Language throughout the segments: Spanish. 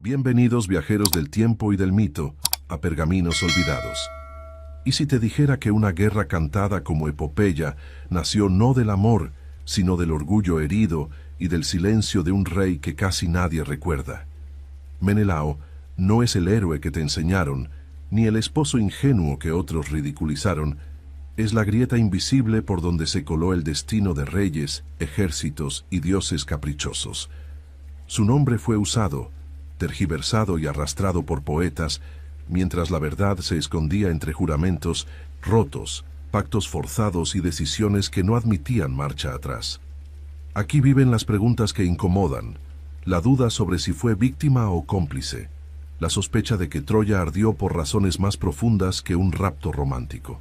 Bienvenidos viajeros del tiempo y del mito, a Pergaminos Olvidados. ¿Y si te dijera que una guerra cantada como epopeya nació no del amor, sino del orgullo herido y del silencio de un rey que casi nadie recuerda? Menelao no es el héroe que te enseñaron, ni el esposo ingenuo que otros ridiculizaron, es la grieta invisible por donde se coló el destino de reyes, ejércitos y dioses caprichosos. Su nombre fue usado, tergiversado y arrastrado por poetas, mientras la verdad se escondía entre juramentos rotos, pactos forzados y decisiones que no admitían marcha atrás. Aquí viven las preguntas que incomodan, la duda sobre si fue víctima o cómplice, la sospecha de que Troya ardió por razones más profundas que un rapto romántico.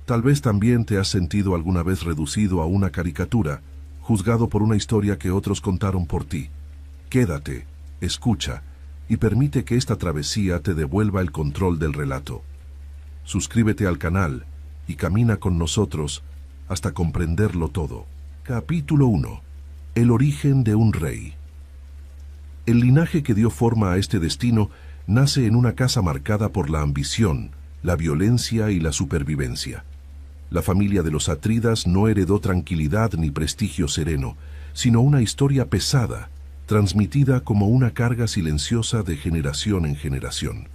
Tal vez también te has sentido alguna vez reducido a una caricatura, juzgado por una historia que otros contaron por ti. Quédate, escucha, y permite que esta travesía te devuelva el control del relato. Suscríbete al canal y camina con nosotros hasta comprenderlo todo. Capítulo 1. El origen de un rey. El linaje que dio forma a este destino nace en una casa marcada por la ambición, la violencia y la supervivencia. La familia de los Atridas no heredó tranquilidad ni prestigio sereno, sino una historia pesada, transmitida como una carga silenciosa de generación en generación.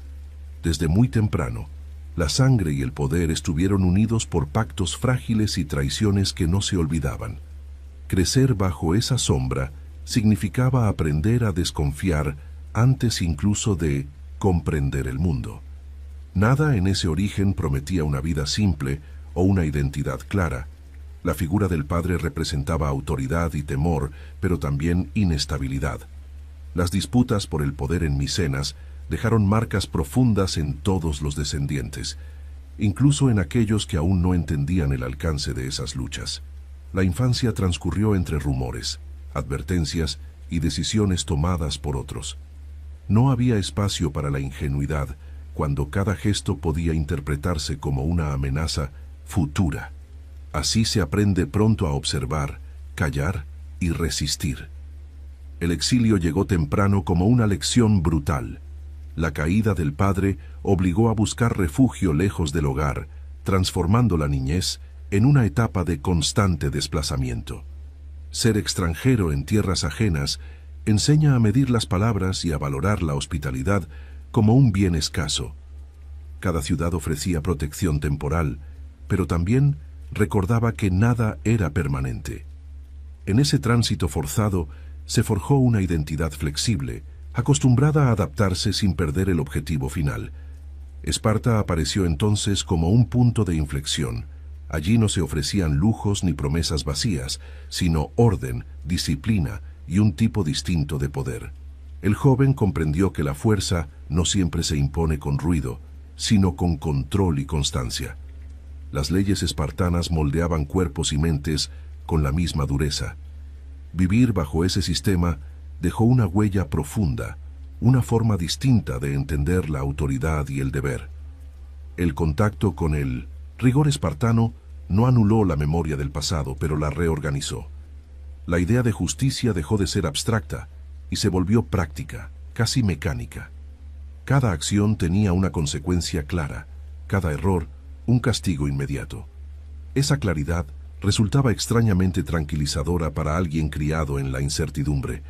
Desde muy temprano, la sangre y el poder estuvieron unidos por pactos frágiles y traiciones que no se olvidaban. Crecer bajo esa sombra significaba aprender a desconfiar antes incluso de comprender el mundo. Nada en ese origen prometía una vida simple o una identidad clara. La figura del padre representaba autoridad y temor, pero también inestabilidad. Las disputas por el poder en Micenas dejaron marcas profundas en todos los descendientes, incluso en aquellos que aún no entendían el alcance de esas luchas. La infancia transcurrió entre rumores, advertencias y decisiones tomadas por otros. No había espacio para la ingenuidad, cuando cada gesto podía interpretarse como una amenaza futura. Así se aprende pronto a observar, callar y resistir. El exilio llegó temprano como una lección brutal. La caída del padre obligó a buscar refugio lejos del hogar, transformando la niñez en una etapa de constante desplazamiento. Ser extranjero en tierras ajenas enseña a medir las palabras y a valorar la hospitalidad como un bien escaso. Cada ciudad ofrecía protección temporal, pero también recordaba que nada era permanente. En ese tránsito forzado se forjó una identidad flexible, acostumbrada a adaptarse sin perder el objetivo final. Esparta apareció entonces como un punto de inflexión. Allí no se ofrecían lujos ni promesas vacías, sino orden, disciplina y un tipo distinto de poder. El joven comprendió que la fuerza no siempre se impone con ruido, sino con control y constancia. Las leyes espartanas moldeaban cuerpos y mentes con la misma dureza. Vivir bajo ese sistema dejó una huella profunda, una forma distinta de entender la autoridad y el deber. El contacto con el rigor espartano no anuló la memoria del pasado, pero la reorganizó. La idea de justicia dejó de ser abstracta y se volvió práctica, casi mecánica. Cada acción tenía una consecuencia clara, cada error un castigo inmediato. Esa claridad resultaba extrañamente tranquilizadora para alguien criado en la incertidumbre.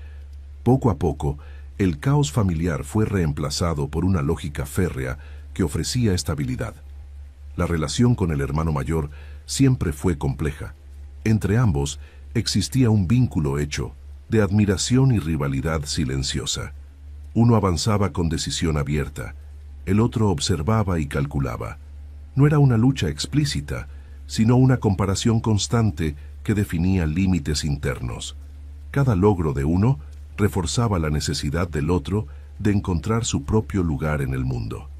Poco a poco, el caos familiar fue reemplazado por una lógica férrea que ofrecía estabilidad. La relación con el hermano mayor siempre fue compleja. Entre ambos existía un vínculo hecho, de admiración y rivalidad silenciosa. Uno avanzaba con decisión abierta, el otro observaba y calculaba. No era una lucha explícita, sino una comparación constante que definía límites internos. Cada logro de uno reforzaba la necesidad del otro de encontrar su propio lugar en el mundo.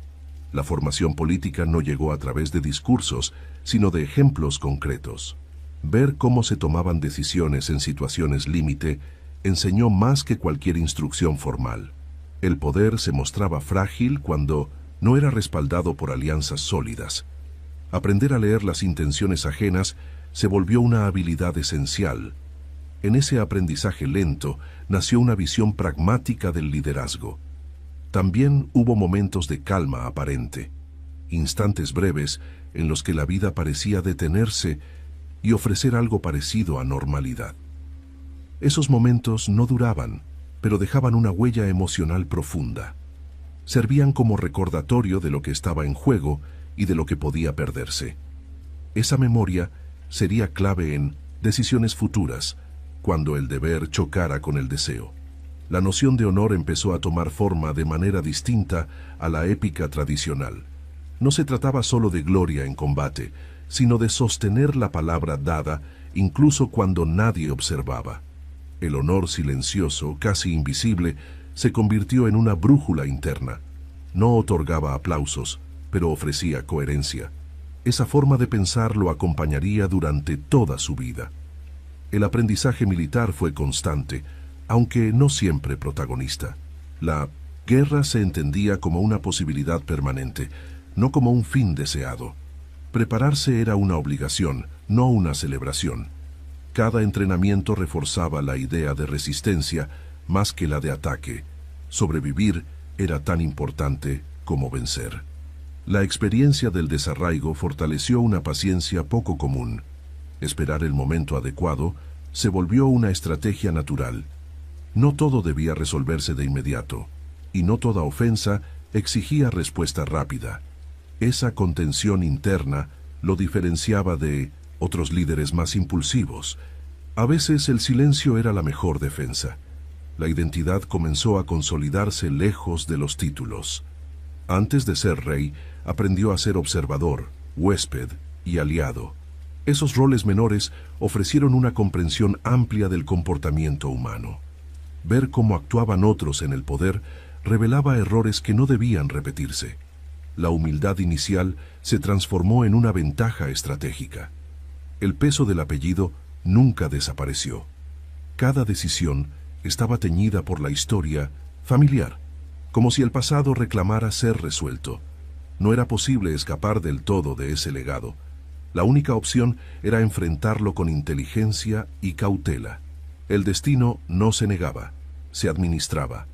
La formación política no llegó a través de discursos, sino de ejemplos concretos. Ver cómo se tomaban decisiones en situaciones límite enseñó más que cualquier instrucción formal. El poder se mostraba frágil cuando no era respaldado por alianzas sólidas. Aprender a leer las intenciones ajenas se volvió una habilidad esencial. En ese aprendizaje lento nació una visión pragmática del liderazgo. también hubo momentos de calma aparente, instantes breves en los que la vida parecía detenerse y ofrecer algo parecido a normalidad. Esos momentos no duraban, pero dejaban una huella emocional profunda. Servían como recordatorio de lo que estaba en juego y de lo que podía perderse. Esa memoria sería clave en decisiones futuras, cuando el deber chocara con el deseo. La noción de honor empezó a tomar forma de manera distinta a la épica tradicional. No se trataba solo de gloria en combate, sino de sostener la palabra dada incluso cuando nadie observaba. El honor silencioso, casi invisible, se convirtió en una brújula interna. No otorgaba aplausos, pero ofrecía coherencia. Esa forma de pensar lo acompañaría durante toda su vida. El aprendizaje militar fue constante, aunque no siempre protagonista. La guerra se entendía como una posibilidad permanente, no como un fin deseado. Prepararse era una obligación, no una celebración. Cada entrenamiento reforzaba la idea de resistencia más que la de ataque. Sobrevivir era tan importante como vencer. La experiencia del desarraigo fortaleció una paciencia poco común. Esperar el momento adecuado se volvió una estrategia natural. No todo debía resolverse de inmediato, y no toda ofensa exigía respuesta rápida. Esa contención interna lo diferenciaba de otros líderes más impulsivos. A veces el silencio era la mejor defensa. La identidad comenzó a consolidarse lejos de los títulos. Antes de ser rey, aprendió a ser observador, huésped y aliado. Esos roles menores ofrecieron una comprensión amplia del comportamiento humano. Ver cómo actuaban otros en el poder revelaba errores que no debían repetirse. La humildad inicial se transformó en una ventaja estratégica. El peso del apellido nunca desapareció. Cada decisión estaba teñida por la historia familiar, como si el pasado reclamara ser resuelto. No era posible escapar del todo de ese legado. La única opción era enfrentarlo con inteligencia y cautela. El destino no se negaba, se administraba.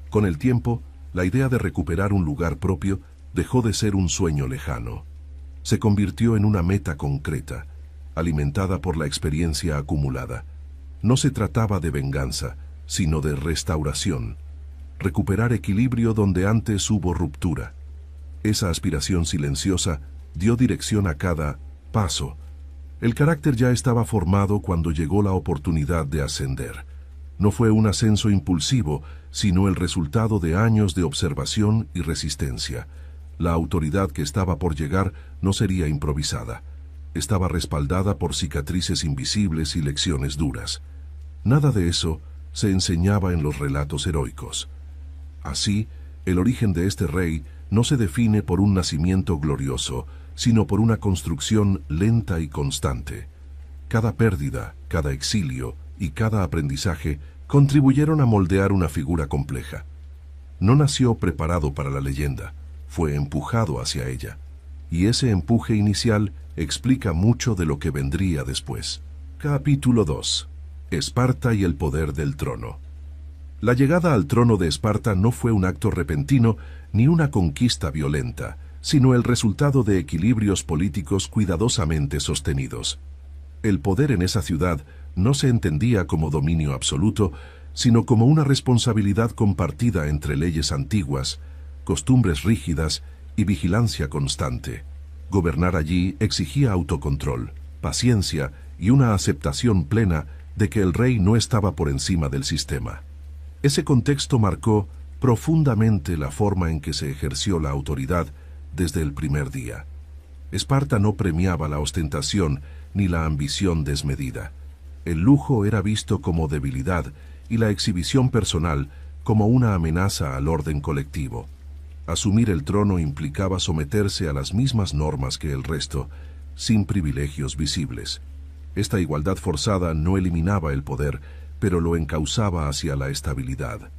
Con el tiempo, la idea de recuperar un lugar propio dejó de ser un sueño lejano. Se convirtió en una meta concreta, alimentada por la experiencia acumulada. No se trataba de venganza, sino de restauración. Recuperar equilibrio donde antes hubo ruptura. Esa aspiración silenciosa dio dirección a cada paso. El carácter ya estaba formado cuando llegó la oportunidad de ascender. No fue un ascenso impulsivo, sino el resultado de años de observación y resistencia. La autoridad que estaba por llegar no sería improvisada. Estaba respaldada por cicatrices invisibles y lecciones duras. Nada de eso se enseñaba en los relatos heroicos. Así, el origen de este rey no se define por un nacimiento glorioso, sino por una construcción lenta y constante. Cada pérdida, cada exilio y cada aprendizaje contribuyeron a moldear una figura compleja. No nació preparado para la leyenda, fue empujado hacia ella. Y ese empuje inicial explica mucho de lo que vendría después. Capítulo 2. Esparta y el poder del trono. La llegada al trono de Esparta no fue un acto repentino ni una conquista violenta, sino el resultado de equilibrios políticos cuidadosamente sostenidos. El poder en esa ciudad no se entendía como dominio absoluto, sino como una responsabilidad compartida entre leyes antiguas, costumbres rígidas y vigilancia constante. Gobernar allí exigía autocontrol, paciencia y una aceptación plena de que el rey no estaba por encima del sistema. Ese contexto marcó profundamente la forma en que se ejerció la autoridad desde el primer día. Esparta no premiaba la ostentación ni la ambición desmedida. El lujo era visto como debilidad y la exhibición personal como una amenaza al orden colectivo. Asumir el trono implicaba someterse a las mismas normas que el resto, sin privilegios visibles. Esta igualdad forzada no eliminaba el poder, pero lo encauzaba hacia la estabilidad.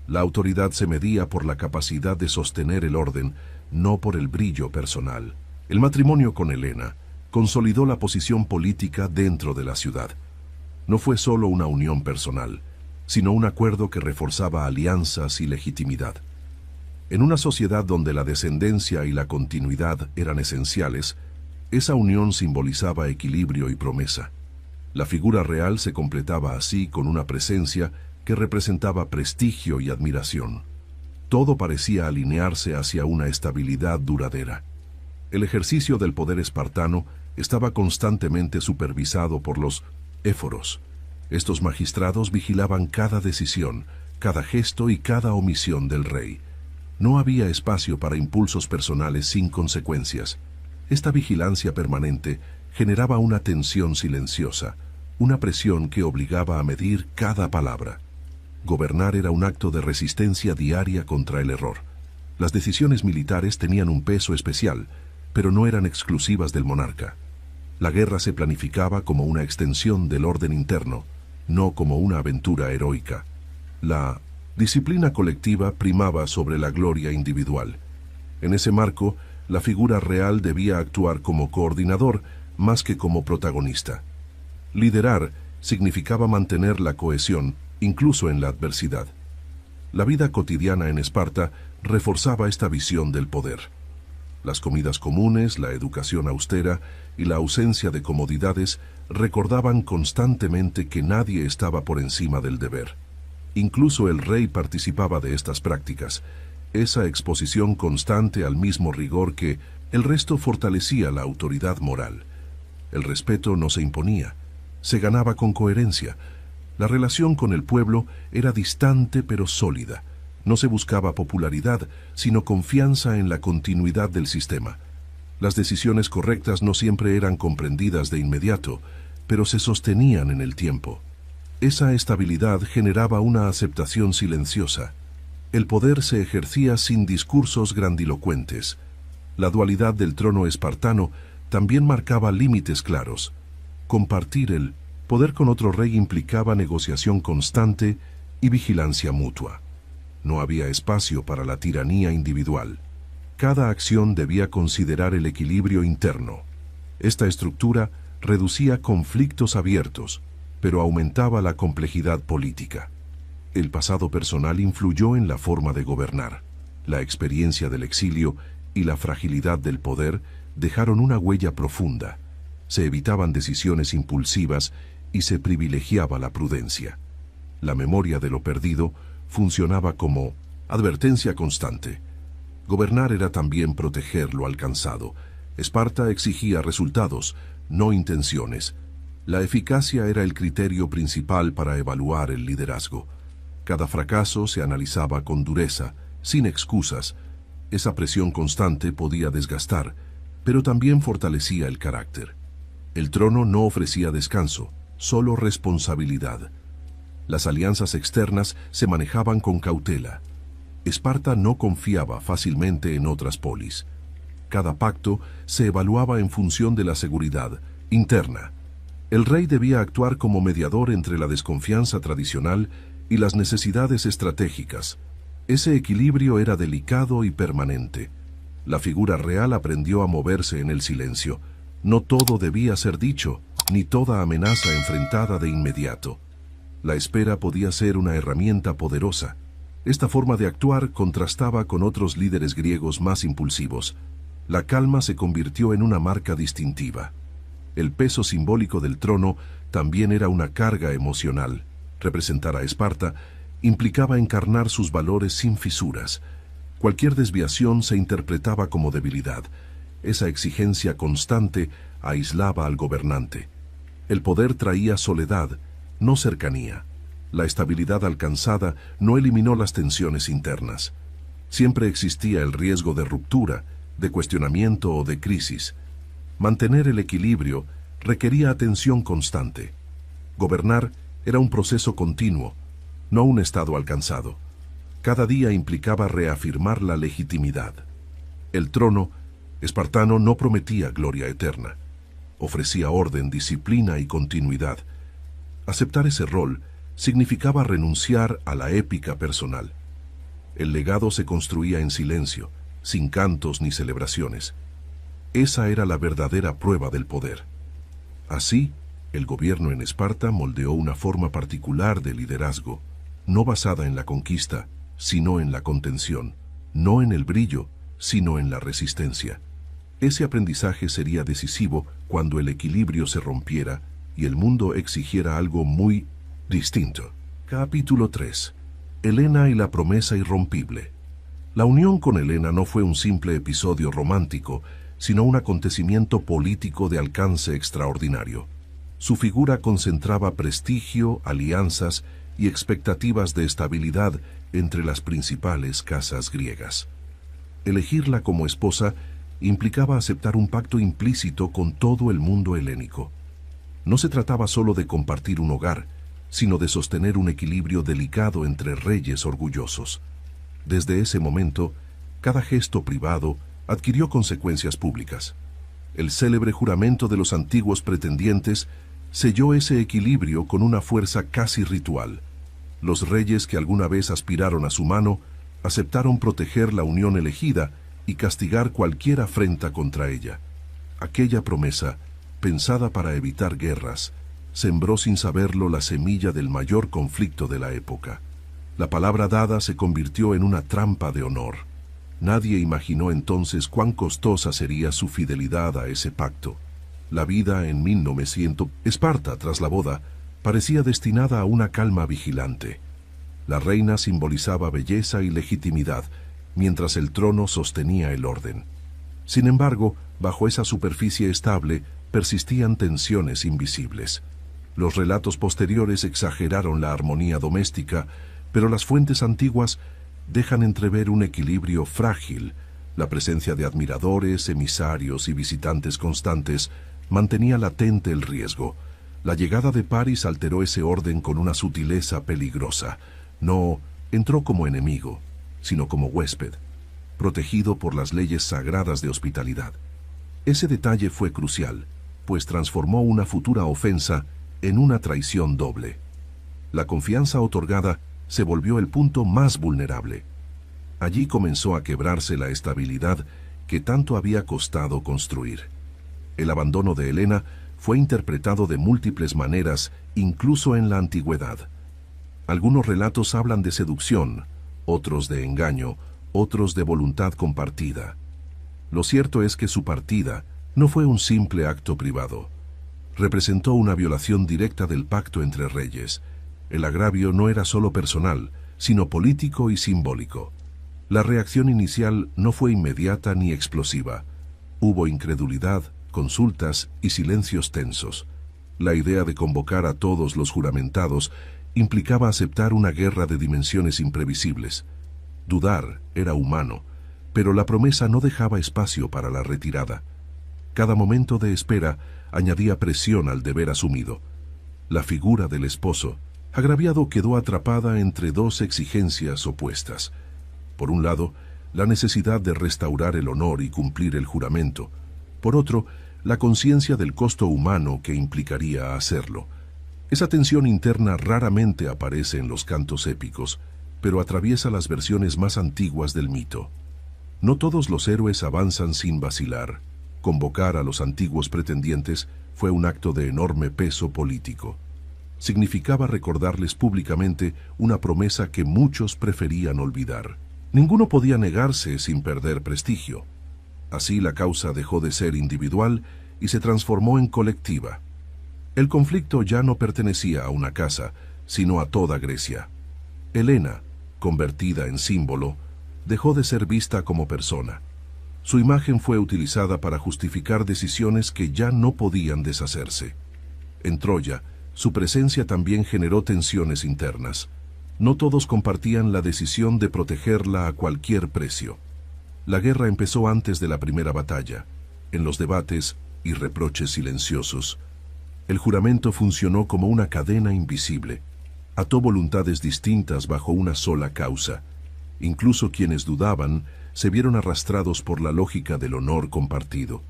La autoridad se medía por la capacidad de sostener el orden, no por el brillo personal. El matrimonio con Helena consolidó la posición política dentro de la ciudad. No fue solo una unión personal, sino un acuerdo que reforzaba alianzas y legitimidad. En una sociedad donde la descendencia y la continuidad eran esenciales, esa unión simbolizaba equilibrio y promesa. La figura real se completaba así con una presencia que representaba prestigio y admiración. Todo parecía alinearse hacia una estabilidad duradera. El ejercicio del poder espartano estaba constantemente supervisado por los éforos. Estos magistrados vigilaban cada decisión, cada gesto y cada omisión del rey. No había espacio para impulsos personales sin consecuencias. Esta vigilancia permanente generaba una tensión silenciosa, una presión que obligaba a medir cada palabra. Gobernar era un acto de resistencia diaria contra el error. Las decisiones militares tenían un peso especial, pero no eran exclusivas del monarca. La guerra se planificaba como una extensión del orden interno, no como una aventura heroica. La disciplina colectiva primaba sobre la gloria individual. En ese marco, la figura real debía actuar como coordinador más que como protagonista. Liderar significaba mantener la cohesión, incluso en la adversidad. La vida cotidiana en Esparta reforzaba esta visión del poder. Las comidas comunes, la educación austera y la ausencia de comodidades recordaban constantemente que nadie estaba por encima del deber. Incluso el rey participaba de estas prácticas. Esa exposición constante al mismo rigor que el resto fortalecía la autoridad moral. El respeto no se imponía, se ganaba con coherencia. La relación con el pueblo era distante pero sólida. No se buscaba popularidad, sino confianza en la continuidad del sistema. Las decisiones correctas no siempre eran comprendidas de inmediato, pero se sostenían en el tiempo. Esa estabilidad generaba una aceptación silenciosa. El poder se ejercía sin discursos grandilocuentes. La dualidad del trono espartano también marcaba límites claros. Compartir el poder con otro rey implicaba negociación constante y vigilancia mutua. No había espacio para la tiranía individual. Cada acción debía considerar el equilibrio interno. Esta estructura reducía conflictos abiertos, pero aumentaba la complejidad política. El pasado personal influyó en la forma de gobernar. La experiencia del exilio y la fragilidad del poder dejaron una huella profunda. Se evitaban decisiones impulsivas y se privilegiaba la prudencia. La memoria de lo perdido funcionaba como advertencia constante. Gobernar era también proteger lo alcanzado. Esparta exigía resultados, no intenciones. La eficacia era el criterio principal para evaluar el liderazgo. Cada fracaso se analizaba con dureza, sin excusas. Esa presión constante podía desgastar, pero también fortalecía el carácter. El trono no ofrecía descanso, solo responsabilidad. Las alianzas externas se manejaban con cautela. Esparta no confiaba fácilmente en otras polis. Cada pacto se evaluaba en función de la seguridad interna. El rey debía actuar como mediador entre la desconfianza tradicional y las necesidades estratégicas. Ese equilibrio era delicado y permanente. La figura real aprendió a moverse en el silencio. No todo debía ser dicho, ni toda amenaza enfrentada de inmediato. La espera podía ser una herramienta poderosa. Esta forma de actuar contrastaba con otros líderes griegos más impulsivos. La calma se convirtió en una marca distintiva. El peso simbólico del trono también era una carga emocional. Representar a Esparta implicaba encarnar sus valores sin fisuras. Cualquier desviación se interpretaba como debilidad. Esa exigencia constante aislaba al gobernante. El poder traía soledad, no cercanía. La estabilidad alcanzada no eliminó las tensiones internas. Siempre existía el riesgo de ruptura, de cuestionamiento o de crisis. Mantener el equilibrio requería atención constante. Gobernar era un proceso continuo, no un estado alcanzado. Cada día implicaba reafirmar la legitimidad. El trono espartano no prometía gloria eterna. Ofrecía orden, disciplina y continuidad. Aceptar ese rol significaba renunciar a la épica personal. El legado se construía en silencio, sin cantos ni celebraciones. Esa era la verdadera prueba del poder. Así, el gobierno en Esparta moldeó una forma particular de liderazgo, no basada en la conquista, sino en la contención. no en el brillo, sino en la resistencia. Ese aprendizaje sería decisivo cuando el equilibrio se rompiera y el mundo exigiera algo muy distinto. Capítulo 3. Helena y la promesa irrompible. La unión con Helena no fue un simple episodio romántico, sino un acontecimiento político de alcance extraordinario. Su figura concentraba prestigio, alianzas y expectativas de estabilidad entre las principales casas griegas. Elegirla como esposa implicaba aceptar un pacto implícito con todo el mundo helénico. No se trataba solo de compartir un hogar, sino de sostener un equilibrio delicado entre reyes orgullosos. Desde ese momento, cada gesto privado adquirió consecuencias públicas. El célebre juramento de los antiguos pretendientes selló ese equilibrio con una fuerza casi ritual. Los reyes que alguna vez aspiraron a su mano aceptaron proteger la unión elegida y castigar cualquier afrenta contra ella. Aquella promesa, pensada para evitar guerras, sembró sin saberlo la semilla del mayor conflicto de la época. La palabra dada se convirtió en una trampa de honor. Nadie imaginó entonces cuán costosa sería su fidelidad a ese pacto. La vida en 1900, Esparta, tras la boda, parecía destinada a una calma vigilante. La reina simbolizaba belleza y legitimidad, mientras el trono sostenía el orden. Sin embargo, bajo esa superficie estable persistían tensiones invisibles. Los relatos posteriores exageraron la armonía doméstica, pero las fuentes antiguas dejan entrever un equilibrio frágil. La presencia de admiradores, emisarios y visitantes constantes mantenía latente el riesgo. La llegada de Paris alteró ese orden con una sutileza peligrosa. No entró como enemigo, sino como huésped, protegido por las leyes sagradas de hospitalidad. Ese detalle fue crucial, pues transformó una futura ofensa en una traición doble. La confianza otorgada se volvió el punto más vulnerable. Allí comenzó a quebrarse la estabilidad que tanto había costado construir. El abandono de Helena fue interpretado de múltiples maneras, incluso en la antigüedad. Algunos relatos hablan de seducción, otros de engaño, otros de voluntad compartida. Lo cierto es que su partida no fue un simple acto privado. Representó una violación directa del pacto entre reyes. El agravio no era solo personal, sino político y simbólico. La reacción inicial no fue inmediata ni explosiva. Hubo incredulidad, consultas y silencios tensos. La idea de convocar a todos los juramentados implicaba aceptar una guerra de dimensiones imprevisibles. Dudar era humano, pero la promesa no dejaba espacio para la retirada. Cada momento de espera añadía presión al deber asumido. La figura del esposo, agraviado, quedó atrapada entre dos exigencias opuestas. Por un lado, la necesidad de restaurar el honor y cumplir el juramento. Por otro, la conciencia del costo humano que implicaría hacerlo. Esa tensión interna raramente aparece en los cantos épicos, pero atraviesa las versiones más antiguas del mito. No todos los héroes avanzan sin vacilar. Convocar a los antiguos pretendientes fue un acto de enorme peso político. Significaba recordarles públicamente una promesa que muchos preferían olvidar. Ninguno podía negarse sin perder prestigio. Así la causa dejó de ser individual y se transformó en colectiva. El conflicto ya no pertenecía a una casa, sino a toda Grecia. Helena, convertida en símbolo, dejó de ser vista como persona. Su imagen fue utilizada para justificar decisiones que ya no podían deshacerse. En Troya, su presencia también generó tensiones internas. No todos compartían la decisión de protegerla a cualquier precio. La guerra empezó antes de la primera batalla, en los debates y reproches silenciosos. El juramento funcionó como una cadena invisible. Ató voluntades distintas bajo una sola causa. Incluso quienes dudaban se vieron arrastrados por la lógica del honor compartido.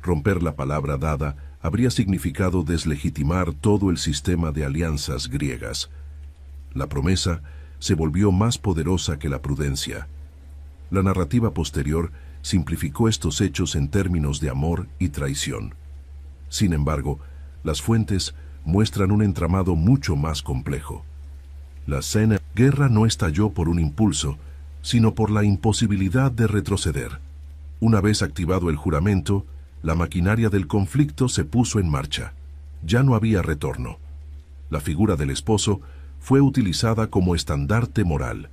Romper la palabra dada habría significado deslegitimar todo el sistema de alianzas griegas. La promesa se volvió más poderosa que la prudencia. La narrativa posterior simplificó estos hechos en términos de amor y traición. Sin embargo, las fuentes muestran un entramado mucho más complejo. La guerra no estalló por un impulso, sino por la imposibilidad de retroceder. Una vez activado el juramento, la maquinaria del conflicto se puso en marcha. Ya no había retorno. La figura del esposo fue utilizada como estandarte moral.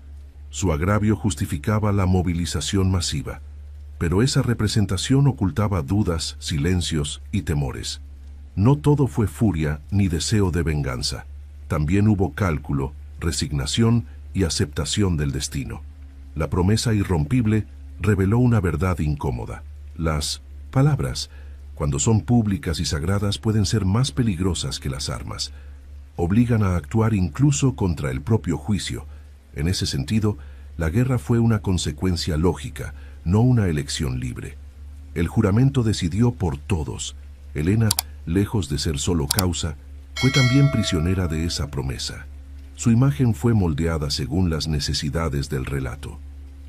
Su agravio justificaba la movilización masiva, pero esa representación ocultaba dudas, silencios y temores. No todo fue furia ni deseo de venganza. También hubo cálculo, resignación y aceptación del destino. La promesa irrompible reveló una verdad incómoda. Las palabras, cuando son públicas y sagradas, pueden ser más peligrosas que las armas. Obligan a actuar incluso contra el propio juicio. En ese sentido, la guerra fue una consecuencia lógica, no una elección libre. El juramento decidió por todos. Helena, lejos de ser solo causa, fue también prisionera de esa promesa. Su imagen fue moldeada según las necesidades del relato.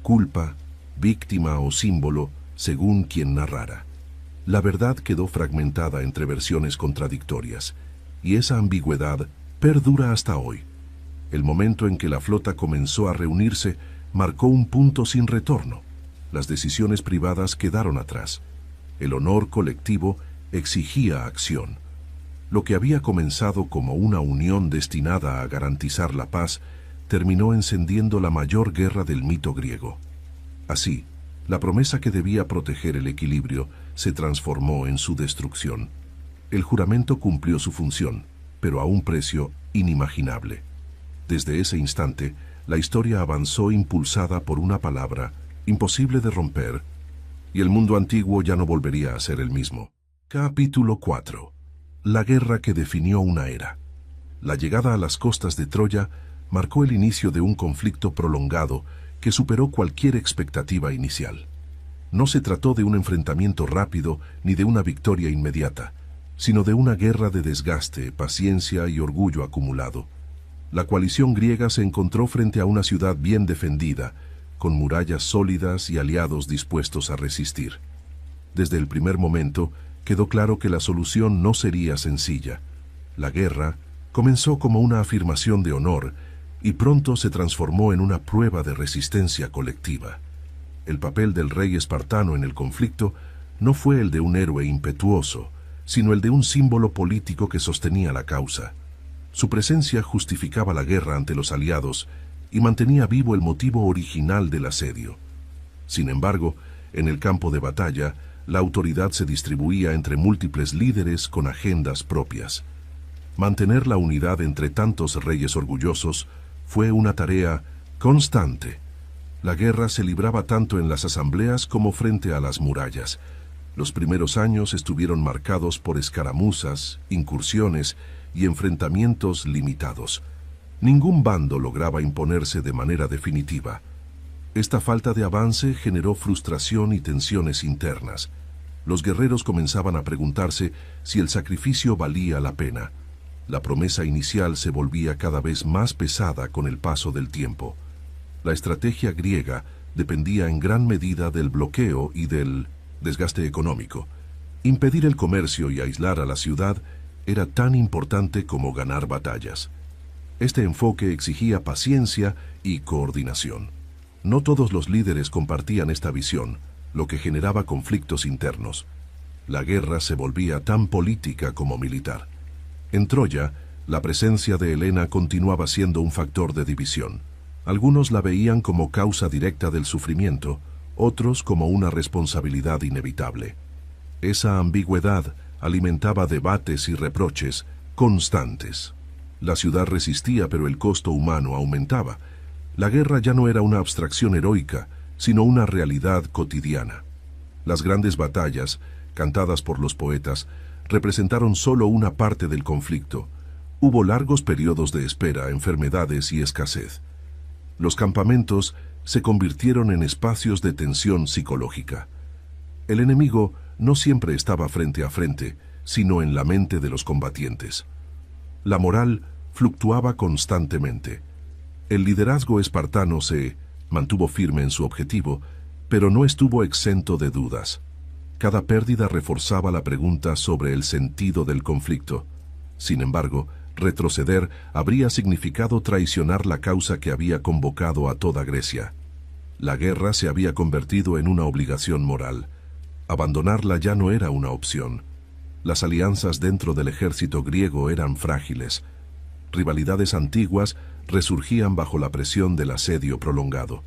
Culpa, víctima o símbolo, según quien narrara. La verdad quedó fragmentada entre versiones contradictorias, y esa ambigüedad perdura hasta hoy. El momento en que la flota comenzó a reunirse marcó un punto sin retorno. Las decisiones privadas quedaron atrás. El honor colectivo exigía acción. Lo que había comenzado como una unión destinada a garantizar la paz, terminó encendiendo la mayor guerra del mito griego. Así, la promesa que debía proteger el equilibrio se transformó en su destrucción. El juramento cumplió su función, pero a un precio inimaginable. Desde ese instante, la historia avanzó impulsada por una palabra imposible de romper, y el mundo antiguo ya no volvería a ser el mismo. Capítulo 4. La guerra que definió una era. La llegada a las costas de Troya marcó el inicio de un conflicto prolongado que superó cualquier expectativa inicial. No se trató de un enfrentamiento rápido ni de una victoria inmediata, sino de una guerra de desgaste, paciencia y orgullo acumulado. La coalición griega se encontró frente a una ciudad bien defendida, con murallas sólidas y aliados dispuestos a resistir. Desde el primer momento, quedó claro que la solución no sería sencilla. La guerra comenzó como una afirmación de honor y pronto se transformó en una prueba de resistencia colectiva. El papel del rey espartano en el conflicto no fue el de un héroe impetuoso, sino el de un símbolo político que sostenía la causa. Su presencia justificaba la guerra ante los aliados y mantenía vivo el motivo original del asedio. Sin embargo, en el campo de batalla, la autoridad se distribuía entre múltiples líderes con agendas propias. Mantener la unidad entre tantos reyes orgullosos fue una tarea constante. La guerra se libraba tanto en las asambleas como frente a las murallas. Los primeros años estuvieron marcados por escaramuzas, incursiones y enfrentamientos limitados. Ningún bando lograba imponerse de manera definitiva. Esta falta de avance generó frustración y tensiones internas. Los guerreros comenzaban a preguntarse si el sacrificio valía la pena. La promesa inicial se volvía cada vez más pesada con el paso del tiempo. La estrategia griega dependía en gran medida del bloqueo y del desgaste económico. Impedir el comercio y aislar a la ciudad era tan importante como ganar batallas. Este enfoque exigía paciencia y coordinación. No todos los líderes compartían esta visión, lo que generaba conflictos internos. La guerra se volvía tan política como militar. En Troya, la presencia de Helena continuaba siendo un factor de división. Algunos la veían como causa directa del sufrimiento, otros como una responsabilidad inevitable. Esa ambigüedad alimentaba debates y reproches constantes. La ciudad resistía, pero el costo humano aumentaba. La guerra ya no era una abstracción heroica, sino una realidad cotidiana. Las grandes batallas, cantadas por los poetas, representaron solo una parte del conflicto. Hubo largos periodos de espera, enfermedades y escasez. Los campamentos se convirtieron en espacios de tensión psicológica. El enemigo no siempre estaba frente a frente, sino en la mente de los combatientes. La moral fluctuaba constantemente. El liderazgo espartano se mantuvo firme en su objetivo, pero no estuvo exento de dudas. Cada pérdida reforzaba la pregunta sobre el sentido del conflicto. Sin embargo, retroceder habría significado traicionar la causa que había convocado a toda Grecia. La guerra se había convertido en una obligación moral. Abandonarla ya no era una opción. Las alianzas dentro del ejército griego eran frágiles. Rivalidades antiguas resurgían bajo la presión del asedio prolongado.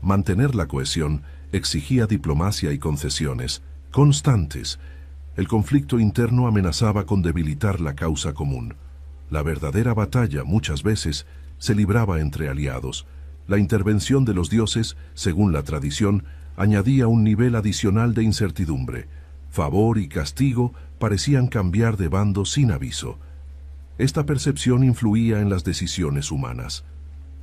Mantener la cohesión exigía diplomacia y concesiones constantes. El conflicto interno amenazaba con debilitar la causa común. La verdadera batalla, muchas veces, se libraba entre aliados. La intervención de los dioses, según la tradición, añadía un nivel adicional de incertidumbre. Favor y castigo parecían cambiar de bando sin aviso. Esta percepción influía en las decisiones humanas.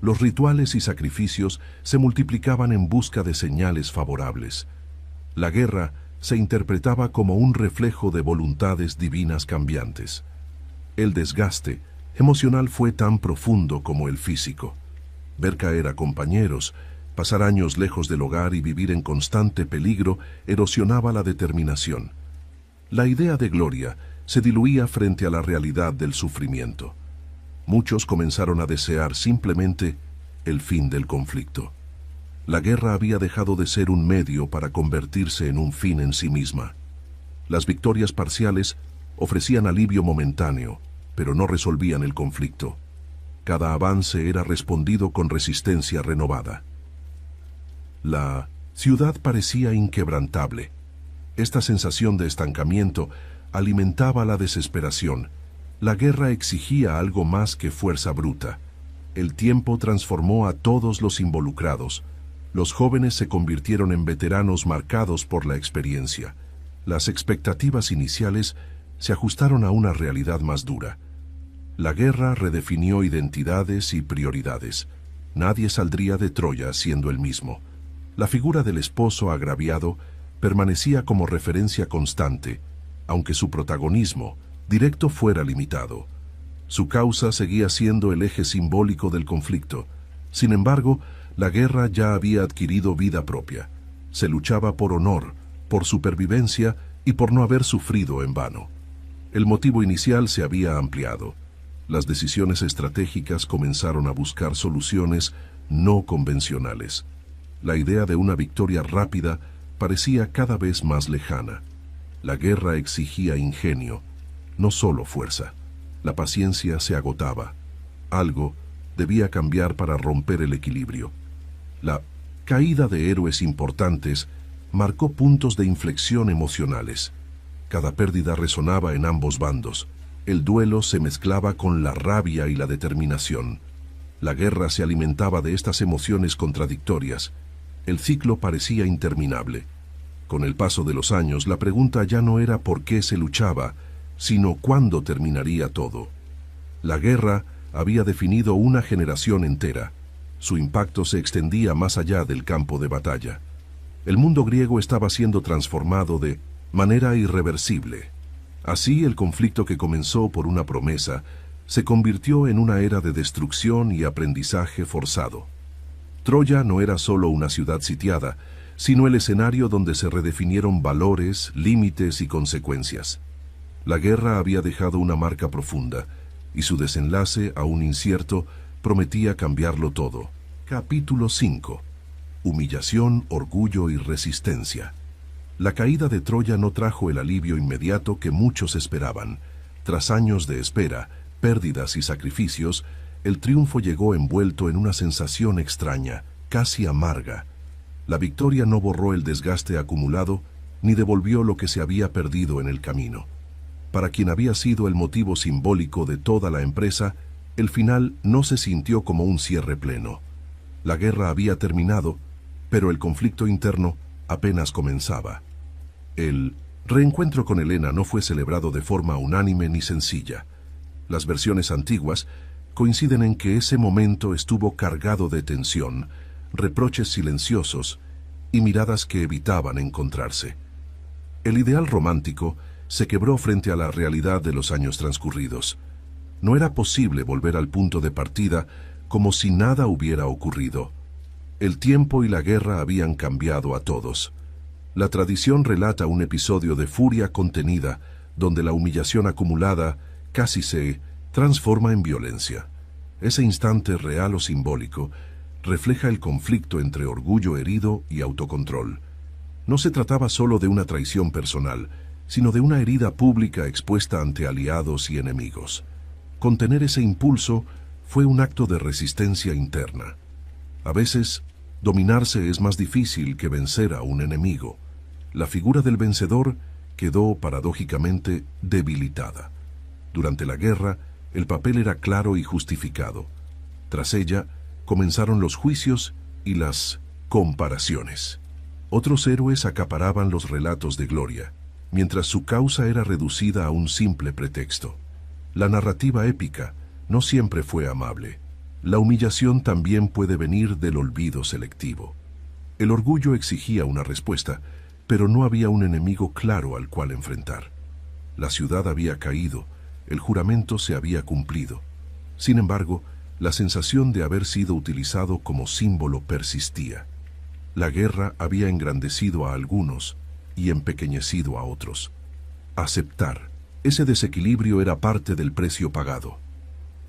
Los rituales y sacrificios se multiplicaban en busca de señales favorables. La guerra se interpretaba como un reflejo de voluntades divinas cambiantes. El desgaste emocional fue tan profundo como el físico. Ver caer a compañeros, pasar años lejos del hogar y vivir en constante peligro erosionaba la determinación. La idea de gloria se diluía frente a la realidad del sufrimiento. Muchos comenzaron a desear simplemente el fin del conflicto. La guerra había dejado de ser un medio para convertirse en un fin en sí misma. Las victorias parciales ofrecían alivio momentáneo, pero no resolvían el conflicto. Cada avance era respondido con resistencia renovada. La ciudad parecía inquebrantable. Esta sensación de estancamiento alimentaba la desesperación. La guerra exigía algo más que fuerza bruta. El tiempo transformó a todos los involucrados. Los jóvenes se convirtieron en veteranos marcados por la experiencia. Las expectativas iniciales se ajustaron a una realidad más dura. La guerra redefinió identidades y prioridades. Nadie saldría de Troya siendo el mismo. La figura del esposo agraviado permanecía como referencia constante, aunque su protagonismo directo fuera limitado. Su causa seguía siendo el eje simbólico del conflicto. Sin embargo, la guerra ya había adquirido vida propia. Se luchaba por honor, por supervivencia y por no haber sufrido en vano. El motivo inicial se había ampliado. Las decisiones estratégicas comenzaron a buscar soluciones no convencionales. La idea de una victoria rápida parecía cada vez más lejana. La guerra exigía ingenio, no solo fuerza. La paciencia se agotaba. Algo debía cambiar para romper el equilibrio. La caída de héroes importantes marcó puntos de inflexión emocionales. Cada pérdida resonaba en ambos bandos. El duelo se mezclaba con la rabia y la determinación. La guerra se alimentaba de estas emociones contradictorias. El ciclo parecía interminable. Con el paso de los años, la pregunta ya no era por qué se luchaba, sino cuándo terminaría todo. La guerra había definido una generación entera. Su impacto se extendía más allá del campo de batalla. El mundo griego estaba siendo transformado de manera irreversible. Así, el conflicto que comenzó por una promesa se convirtió en una era de destrucción y aprendizaje forzado. Troya no era solo una ciudad sitiada, sino el escenario donde se redefinieron valores, límites y consecuencias. La guerra había dejado una marca profunda, y su desenlace, aún incierto, prometía cambiarlo todo. Capítulo 5. Humillación, orgullo y resistencia. La caída de Troya no trajo el alivio inmediato que muchos esperaban. Tras años de espera, pérdidas y sacrificios, el triunfo llegó envuelto en una sensación extraña, casi amarga. La victoria no borró el desgaste acumulado, ni devolvió lo que se había perdido en el camino. Para quien había sido el motivo simbólico de toda la empresa, el final no se sintió como un cierre pleno. La guerra había terminado, pero el conflicto interno apenas comenzaba. El reencuentro con Helena no fue celebrado de forma unánime ni sencilla. Las versiones antiguas coinciden en que ese momento estuvo cargado de tensión, reproches silenciosos y miradas que evitaban encontrarse. El ideal romántico se quebró frente a la realidad de los años transcurridos. No era posible volver al punto de partida como si nada hubiera ocurrido. El tiempo y la guerra habían cambiado a todos. La tradición relata un episodio de furia contenida, donde la humillación acumulada casi se transforma en violencia. Ese instante real o simbólico refleja el conflicto entre orgullo herido y autocontrol. No se trataba solo de una traición personal, sino de una herida pública expuesta ante aliados y enemigos. Contener ese impulso fue un acto de resistencia interna. A veces, dominarse es más difícil que vencer a un enemigo. La figura del vencedor quedó, paradójicamente, debilitada. Durante la guerra, el papel era claro y justificado. Tras ella, comenzaron los juicios y las comparaciones. Otros héroes acaparaban los relatos de gloria, mientras su causa era reducida a un simple pretexto. La narrativa épica no siempre fue amable. La humillación también puede venir del olvido selectivo. El orgullo exigía una respuesta, pero no había un enemigo claro al cual enfrentar. La ciudad había caído, el juramento se había cumplido. Sin embargo, la sensación de haber sido utilizado como símbolo persistía. La guerra había engrandecido a algunos y empequeñecido a otros. Aceptar ese desequilibrio era parte del precio pagado.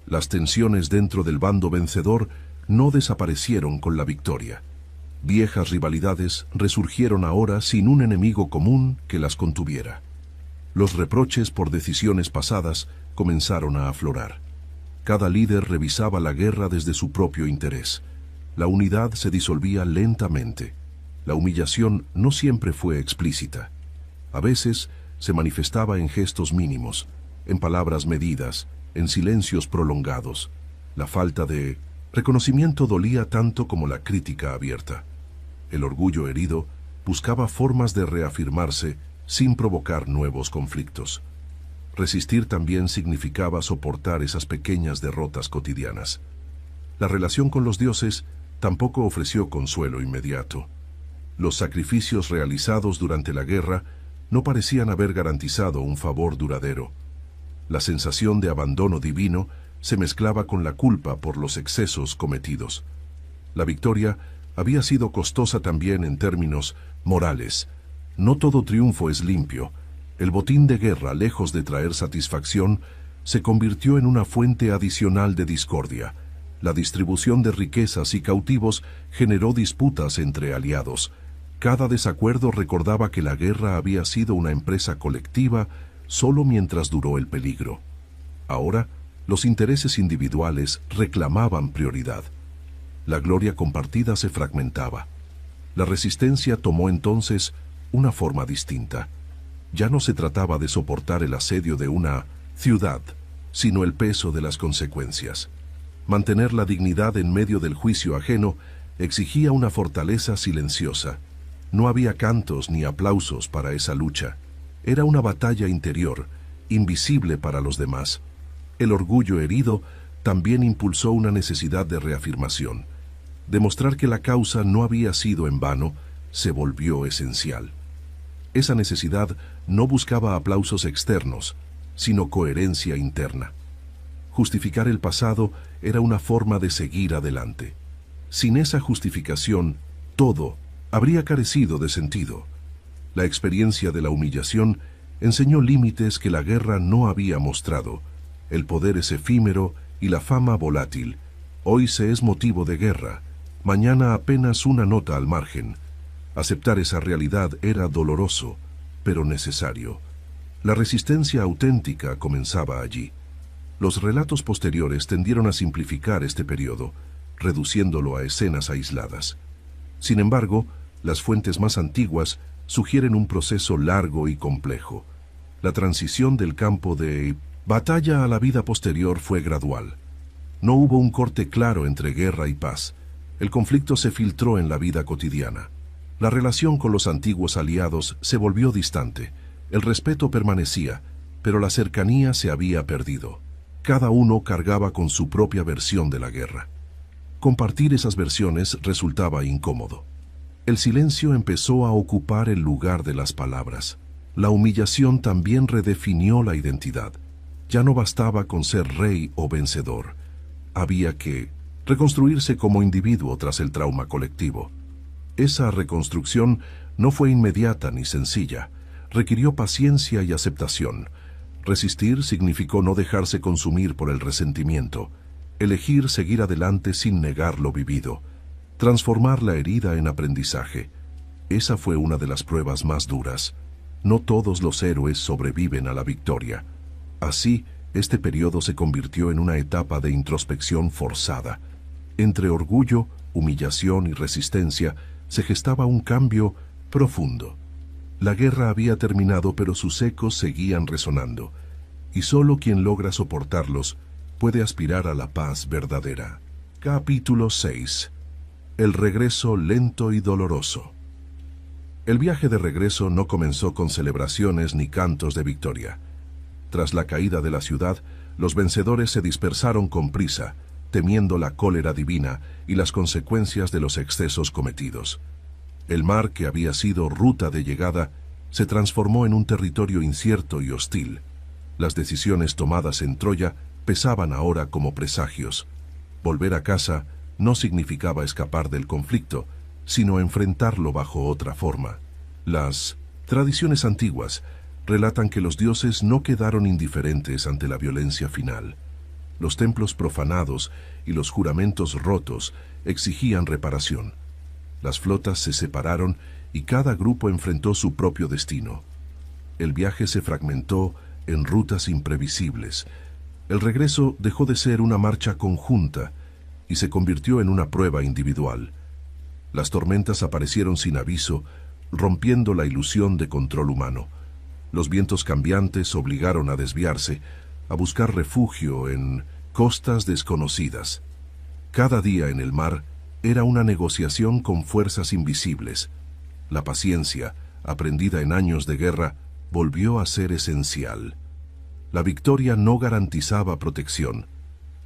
Las tensiones dentro del bando vencedor no desaparecieron con la victoria. Viejas rivalidades resurgieron ahora sin un enemigo común que las contuviera. Los reproches por decisiones pasadas comenzaron a aflorar. Cada líder revisaba la guerra desde su propio interés. La unidad se disolvía lentamente. La humillación no siempre fue explícita. A veces se manifestaba en gestos mínimos, en palabras medidas, en silencios prolongados. La falta de reconocimiento dolía tanto como la crítica abierta. El orgullo herido buscaba formas de reafirmarse sin provocar nuevos conflictos. Resistir también significaba soportar esas pequeñas derrotas cotidianas. La relación con los dioses tampoco ofreció consuelo inmediato. Los sacrificios realizados durante la guerra no parecían haber garantizado un favor duradero. La sensación de abandono divino se mezclaba con la culpa por los excesos cometidos. La victoria había sido costosa también en términos morales. No todo triunfo es limpio. El botín de guerra, lejos de traer satisfacción, se convirtió en una fuente adicional de discordia. La distribución de riquezas y cautivos generó disputas entre aliados. Cada desacuerdo recordaba que la guerra había sido una empresa colectiva solo mientras duró el peligro. Ahora, los intereses individuales reclamaban prioridad. La gloria compartida se fragmentaba. La resistencia tomó entonces una forma distinta. Ya no se trataba de soportar el asedio de una ciudad, sino el peso de las consecuencias. Mantener la dignidad en medio del juicio ajeno exigía una fortaleza silenciosa. No había cantos ni aplausos para esa lucha. Era una batalla interior, invisible para los demás. El orgullo herido también impulsó una necesidad de reafirmación. Demostrar que la causa no había sido en vano se volvió esencial. Esa necesidad no buscaba aplausos externos, sino coherencia interna. Justificar el pasado era una forma de seguir adelante. Sin esa justificación, todo habría carecido de sentido. La experiencia de la humillación enseñó límites que la guerra no había mostrado. El poder es efímero y la fama volátil. Hoy se es motivo de guerra, mañana apenas una nota al margen. Aceptar esa realidad era doloroso, pero necesario. La resistencia auténtica comenzaba allí. Los relatos posteriores tendieron a simplificar este periodo, reduciéndolo a escenas aisladas. Sin embargo, las fuentes más antiguas sugieren un proceso largo y complejo. La transición del campo de batalla a la vida posterior fue gradual. No hubo un corte claro entre guerra y paz. El conflicto se filtró en la vida cotidiana. La relación con los antiguos aliados se volvió distante. El respeto permanecía, pero la cercanía se había perdido. Cada uno cargaba con su propia versión de la guerra. Compartir esas versiones resultaba incómodo. El silencio empezó a ocupar el lugar de las palabras. La humillación también redefinió la identidad. Ya no bastaba con ser rey o vencedor. Había que reconstruirse como individuo tras el trauma colectivo. Esa reconstrucción no fue inmediata ni sencilla. Requirió paciencia y aceptación. Resistir significó no dejarse consumir por el resentimiento. Elegir seguir adelante sin negar lo vivido. transformar la herida en aprendizaje. Esa fue una de las pruebas más duras. No todos los héroes sobreviven a la victoria. Así, este periodo se convirtió en una etapa de introspección forzada. Entre orgullo, humillación y resistencia se gestaba un cambio profundo. La guerra había terminado, pero sus ecos seguían resonando, y solo quien logra soportarlos puede aspirar a la paz verdadera. Capítulo 6. El regreso lento y doloroso. El viaje de regreso no comenzó con celebraciones ni cantos de victoria. Tras la caída de la ciudad, los vencedores se dispersaron con prisa, temiendo la cólera divina y las consecuencias de los excesos cometidos. El mar, que había sido ruta de llegada, se transformó en un territorio incierto y hostil. Las decisiones tomadas en Troya pesaban ahora como presagios. Volver a casa no significaba escapar del conflicto, sino enfrentarlo bajo otra forma. Las tradiciones antiguas relatan que los dioses no quedaron indiferentes ante la violencia final. Los templos profanados y los juramentos rotos exigían reparación. Las flotas se separaron y cada grupo enfrentó su propio destino. El viaje se fragmentó en rutas imprevisibles. El regreso dejó de ser una marcha conjunta y se convirtió en una prueba individual. Las tormentas aparecieron sin aviso, rompiendo la ilusión de control humano. Los vientos cambiantes obligaron a desviarse, a buscar refugio en costas desconocidas. Cada día en el mar era una negociación con fuerzas invisibles. La paciencia, aprendida en años de guerra, volvió a ser esencial. La victoria no garantizaba protección.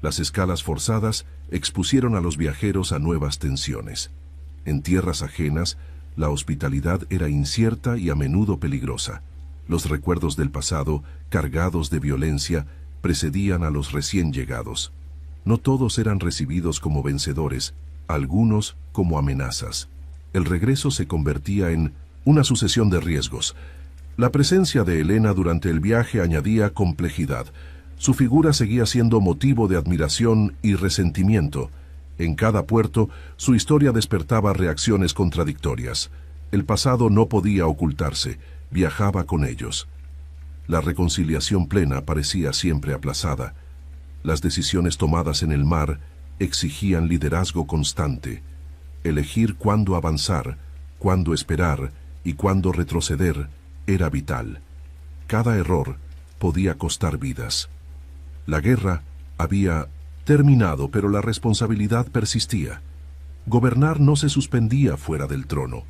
Las escalas forzadas expusieron a los viajeros a nuevas tensiones. En tierras ajenas, la hospitalidad era incierta y a menudo peligrosa. Los recuerdos del pasado, cargados de violencia, precedían a los recién llegados. No todos eran recibidos como vencedores, algunos como amenazas. El regreso se convertía en una sucesión de riesgos. La presencia de Helena durante el viaje añadía complejidad. Su figura seguía siendo motivo de admiración y resentimiento. En cada puerto, su historia despertaba reacciones contradictorias. El pasado no podía ocultarse, viajaba con ellos. La reconciliación plena parecía siempre aplazada. Las decisiones tomadas en el mar exigían liderazgo constante. Elegir cuándo avanzar, cuándo esperar y cuándo retroceder era vital. Cada error podía costar vidas. La guerra había terminado, pero la responsabilidad persistía. Gobernar no se suspendía fuera del trono.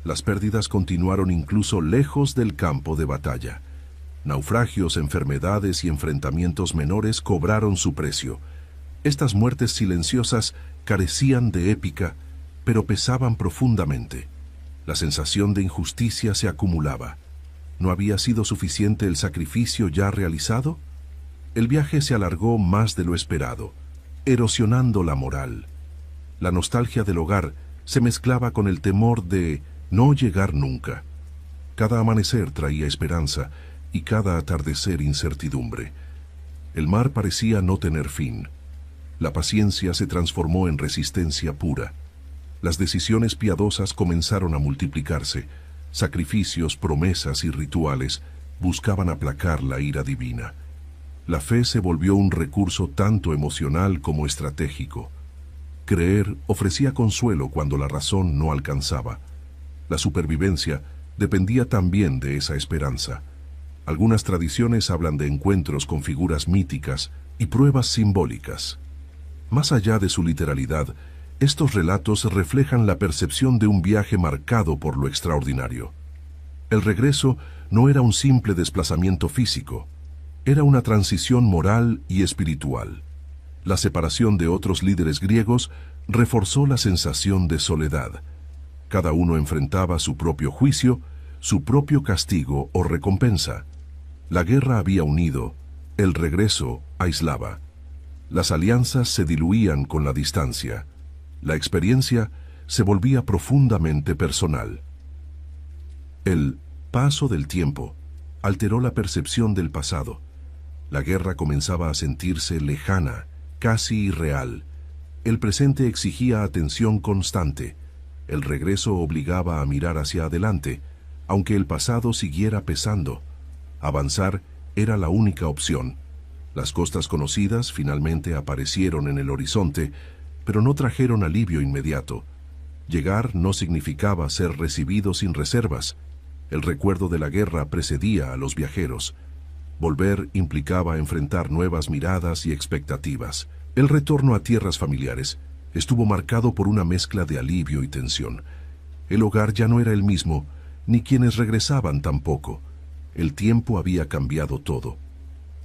Las pérdidas continuaron incluso lejos del campo de batalla. Naufragios, enfermedades y enfrentamientos menores cobraron su precio. Estas muertes silenciosas carecían de épica, pero pesaban profundamente. La sensación de injusticia se acumulaba. ¿No había sido suficiente el sacrificio ya realizado? El viaje se alargó más de lo esperado, erosionando la moral. La nostalgia del hogar se mezclaba con el temor de no llegar nunca. Cada amanecer traía esperanza y cada atardecer incertidumbre. El mar parecía no tener fin. La paciencia se transformó en resistencia pura. Las decisiones piadosas comenzaron a multiplicarse. Sacrificios, promesas y rituales buscaban aplacar la ira divina. La fe se volvió un recurso tanto emocional como estratégico. Creer ofrecía consuelo cuando la razón no alcanzaba. La supervivencia dependía también de esa esperanza. Algunas tradiciones hablan de encuentros con figuras míticas y pruebas simbólicas. Más allá de su literalidad, estos relatos reflejan la percepción de un viaje marcado por lo extraordinario. El regreso no era un simple desplazamiento físico, era una transición moral y espiritual. La separación de otros líderes griegos reforzó la sensación de soledad. Cada uno enfrentaba su propio juicio, su propio castigo o recompensa. La guerra había unido, el regreso aislaba. Las alianzas se diluían con la distancia. La experiencia se volvía profundamente personal. El paso del tiempo alteró la percepción del pasado. La guerra comenzaba a sentirse lejana, casi irreal. El presente exigía atención constante. El regreso obligaba a mirar hacia adelante, aunque el pasado siguiera pesando. Avanzar era la única opción. Las costas conocidas finalmente aparecieron en el horizonte, pero no trajeron alivio inmediato. Llegar no significaba ser recibido sin reservas. El recuerdo de la guerra precedía a los viajeros. Volver implicaba enfrentar nuevas miradas y expectativas. El retorno a tierras familiares estuvo marcado por una mezcla de alivio y tensión. El hogar ya no era el mismo, ni quienes regresaban tampoco. El tiempo había cambiado todo.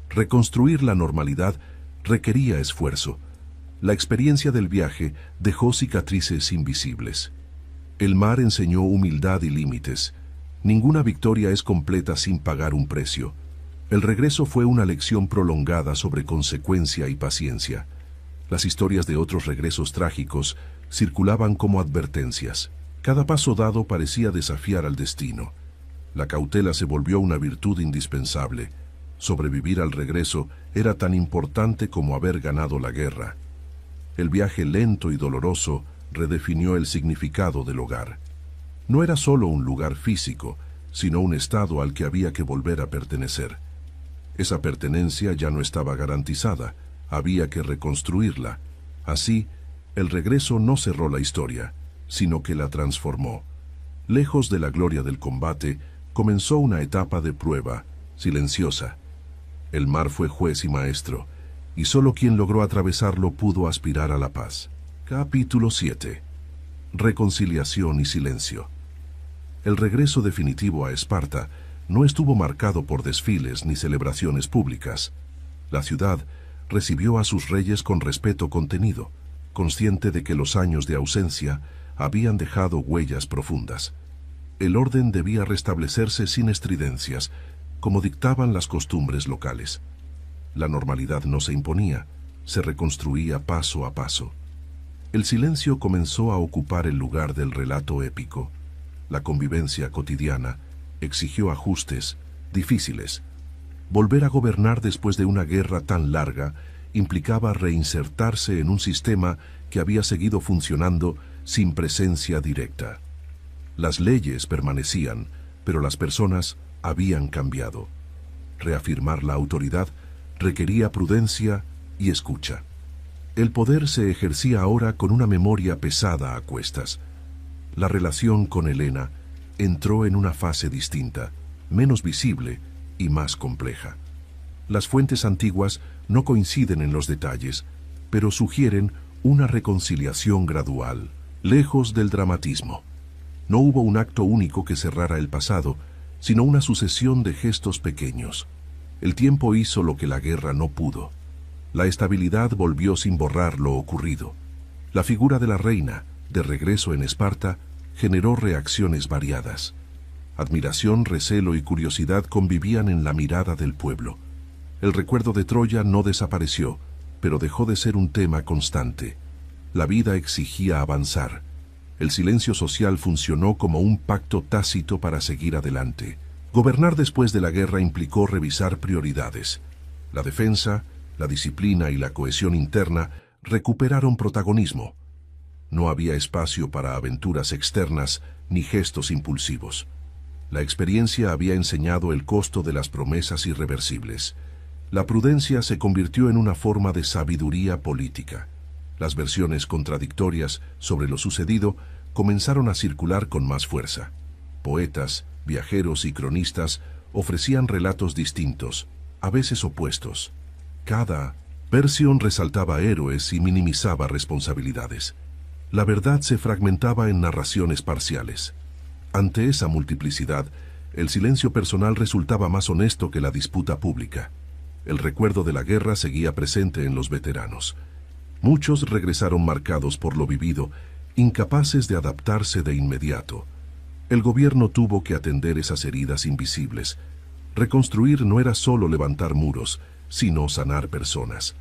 Reconstruir la normalidad requería esfuerzo. La experiencia del viaje dejó cicatrices invisibles. El mar enseñó humildad y límites. Ninguna victoria es completa sin pagar un precio. El regreso fue una lección prolongada sobre consecuencia y paciencia. Las historias de otros regresos trágicos circulaban como advertencias. Cada paso dado parecía desafiar al destino. La cautela se volvió una virtud indispensable. Sobrevivir al regreso era tan importante como haber ganado la guerra. El viaje lento y doloroso redefinió el significado del hogar. No era solo un lugar físico, sino un estado al que había que volver a pertenecer. Esa pertenencia ya no estaba garantizada, había que reconstruirla. Así, el regreso no cerró la historia, sino que la transformó. Lejos de la gloria del combate, comenzó una etapa de prueba, silenciosa. El mar fue juez y maestro, y solo quien logró atravesarlo pudo aspirar a la paz. Capítulo 7. Reconciliación y silencio. El regreso definitivo a Esparta no estuvo marcado por desfiles ni celebraciones públicas. La ciudad recibió a sus reyes con respeto contenido, consciente de que los años de ausencia habían dejado huellas profundas. El orden debía restablecerse sin estridencias, como dictaban las costumbres locales. La normalidad no se imponía, se reconstruía paso a paso. El silencio comenzó a ocupar el lugar del relato épico. La convivencia cotidiana exigió ajustes difíciles. Volver a gobernar después de una guerra tan larga implicaba reinsertarse en un sistema que había seguido funcionando sin presencia directa. Las leyes permanecían, pero las personas habían cambiado. Reafirmar la autoridad requería prudencia y escucha. El poder se ejercía ahora con una memoria pesada a cuestas. La relación con Helena entró en una fase distinta, menos visible y más compleja. Las fuentes antiguas no coinciden en los detalles, pero sugieren una reconciliación gradual, lejos del dramatismo. No hubo un acto único que cerrara el pasado, sino una sucesión de gestos pequeños. El tiempo hizo lo que la guerra no pudo. La estabilidad volvió sin borrar lo ocurrido. La figura de la reina, de regreso en Esparta, generó reacciones variadas. Admiración, recelo y curiosidad convivían en la mirada del pueblo. El recuerdo de Troya no desapareció, pero dejó de ser un tema constante. La vida exigía avanzar. El silencio social funcionó como un pacto tácito para seguir adelante. Gobernar después de la guerra implicó revisar prioridades. La defensa, la disciplina y la cohesión interna recuperaron protagonismo. No había espacio para aventuras externas ni gestos impulsivos. La experiencia había enseñado el costo de las promesas irreversibles. La prudencia se convirtió en una forma de sabiduría política. Las versiones contradictorias sobre lo sucedido comenzaron a circular con más fuerza. Poetas, viajeros y cronistas ofrecían relatos distintos, a veces opuestos. Cada versión resaltaba héroes y minimizaba responsabilidades. La verdad se fragmentaba en narraciones parciales. Ante esa multiplicidad, el silencio personal resultaba más honesto que la disputa pública. El recuerdo de la guerra seguía presente en los veteranos. Muchos regresaron marcados por lo vivido, incapaces de adaptarse de inmediato. El gobierno tuvo que atender esas heridas invisibles. Reconstruir no era solo levantar muros, sino sanar personas.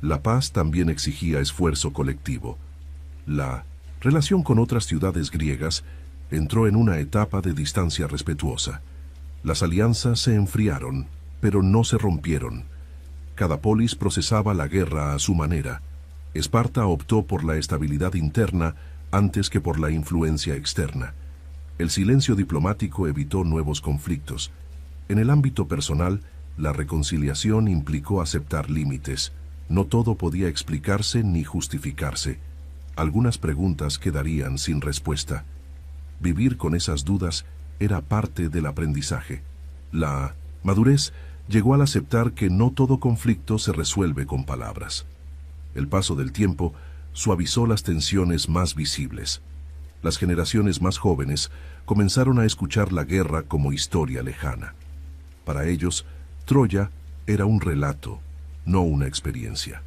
La paz también exigía esfuerzo colectivo. La relación con otras ciudades griegas entró en una etapa de distancia respetuosa. Las alianzas se enfriaron, pero no se rompieron. Cada polis procesaba la guerra a su manera. Esparta optó por la estabilidad interna antes que por la influencia externa. El silencio diplomático evitó nuevos conflictos. En el ámbito personal, la reconciliación implicó aceptar límites. No todo podía explicarse ni justificarse. Algunas preguntas quedarían sin respuesta. Vivir con esas dudas era parte del aprendizaje. La madurez llegó al aceptar que no todo conflicto se resuelve con palabras. El paso del tiempo suavizó las tensiones más visibles. Las generaciones más jóvenes comenzaron a escuchar la guerra como historia lejana. Para ellos, Troya era un relato, no una experiencia.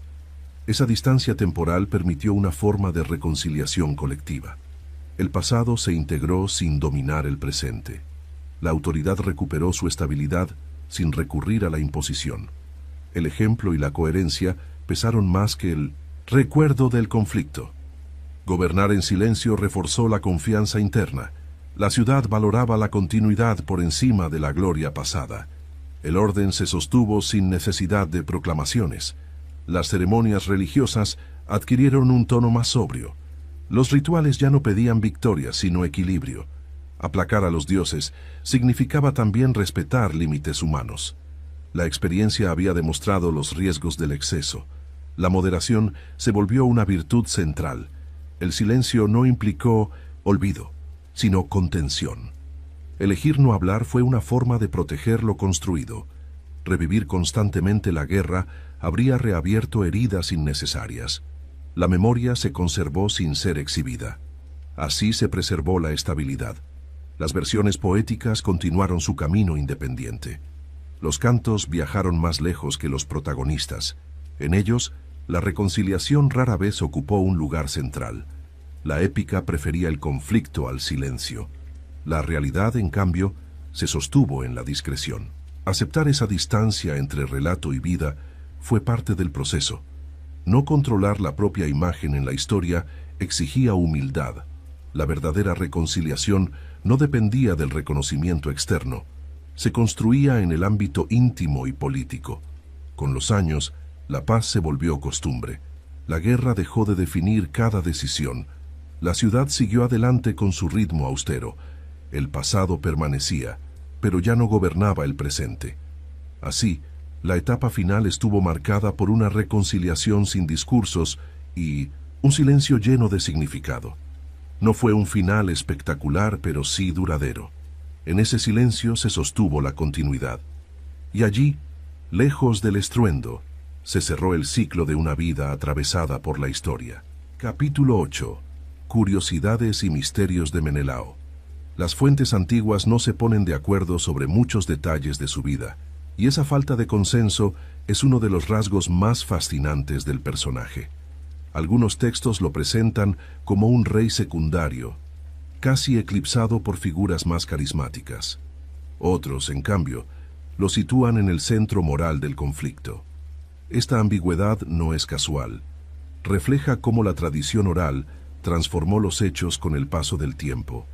Esa distancia temporal permitió una forma de reconciliación colectiva. El pasado se integró sin dominar el presente. La autoridad recuperó su estabilidad sin recurrir a la imposición. El ejemplo y la coherencia pesaron más que el recuerdo del conflicto. Gobernar en silencio reforzó la confianza interna. La ciudad valoraba la continuidad por encima de la gloria pasada. El orden se sostuvo sin necesidad de proclamaciones. Las ceremonias religiosas adquirieron un tono más sobrio. Los rituales ya no pedían victoria, sino equilibrio. Aplacar a los dioses significaba también respetar límites humanos. La experiencia había demostrado los riesgos del exceso. La moderación se volvió una virtud central. El silencio no implicó olvido, sino contención. Elegir no hablar fue una forma de proteger lo construido. Revivir constantemente la guerra habría reabierto heridas innecesarias. La memoria se conservó sin ser exhibida. Así se preservó la estabilidad. Las versiones poéticas continuaron su camino independiente. Los cantos viajaron más lejos que los protagonistas. En ellos, la reconciliación rara vez ocupó un lugar central. La épica prefería el conflicto al silencio. La realidad, en cambio, se sostuvo en la discreción. Aceptar esa distancia entre relato y vida fue parte del proceso. No controlar la propia imagen en la historia exigía humildad. La verdadera reconciliación no dependía del reconocimiento externo. Se construía en el ámbito íntimo y político. Con los años, la paz se volvió costumbre. La guerra dejó de definir cada decisión. La ciudad siguió adelante con su ritmo austero. El pasado permanecía, pero ya no gobernaba el presente. Así, la etapa final estuvo marcada por una reconciliación sin discursos y un silencio lleno de significado. No fue un final espectacular, pero sí duradero. En ese silencio se sostuvo la continuidad. Y allí, lejos del estruendo, se cerró el ciclo de una vida atravesada por la historia. Capítulo 8. Curiosidades y misterios de Menelao. Las fuentes antiguas no se ponen de acuerdo sobre muchos detalles de su vida, y esa falta de consenso es uno de los rasgos más fascinantes del personaje. Algunos textos lo presentan como un rey secundario, casi eclipsado por figuras más carismáticas. Otros, en cambio, lo sitúan en el centro moral del conflicto. Esta ambigüedad no es casual. Refleja cómo la tradición oral transformó los hechos con el paso del tiempo.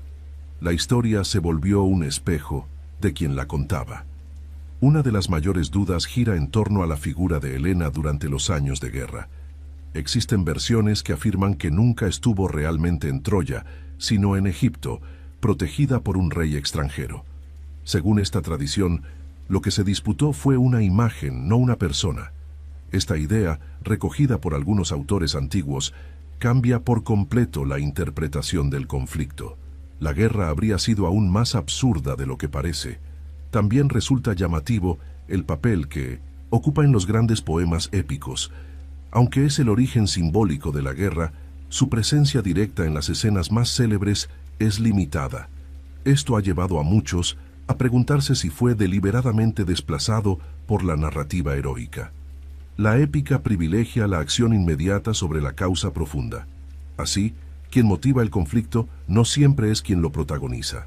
La historia se volvió un espejo de quien la contaba. Una de las mayores dudas gira en torno a la figura de Helena durante los años de guerra. Existen versiones que afirman que nunca estuvo realmente en Troya, sino en Egipto, protegida por un rey extranjero. Según esta tradición, lo que se disputó fue una imagen, no una persona. Esta idea, recogida por algunos autores antiguos, cambia por completo la interpretación del conflicto. La guerra habría sido aún más absurda de lo que parece. También resulta llamativo el papel que ocupa en los grandes poemas épicos. Aunque es el origen simbólico de la guerra, su presencia directa en las escenas más célebres es limitada. Esto ha llevado a muchos a preguntarse si fue deliberadamente desplazado por la narrativa heroica. La épica privilegia la acción inmediata sobre la causa profunda. Así, quien motiva el conflicto no siempre es quien lo protagoniza.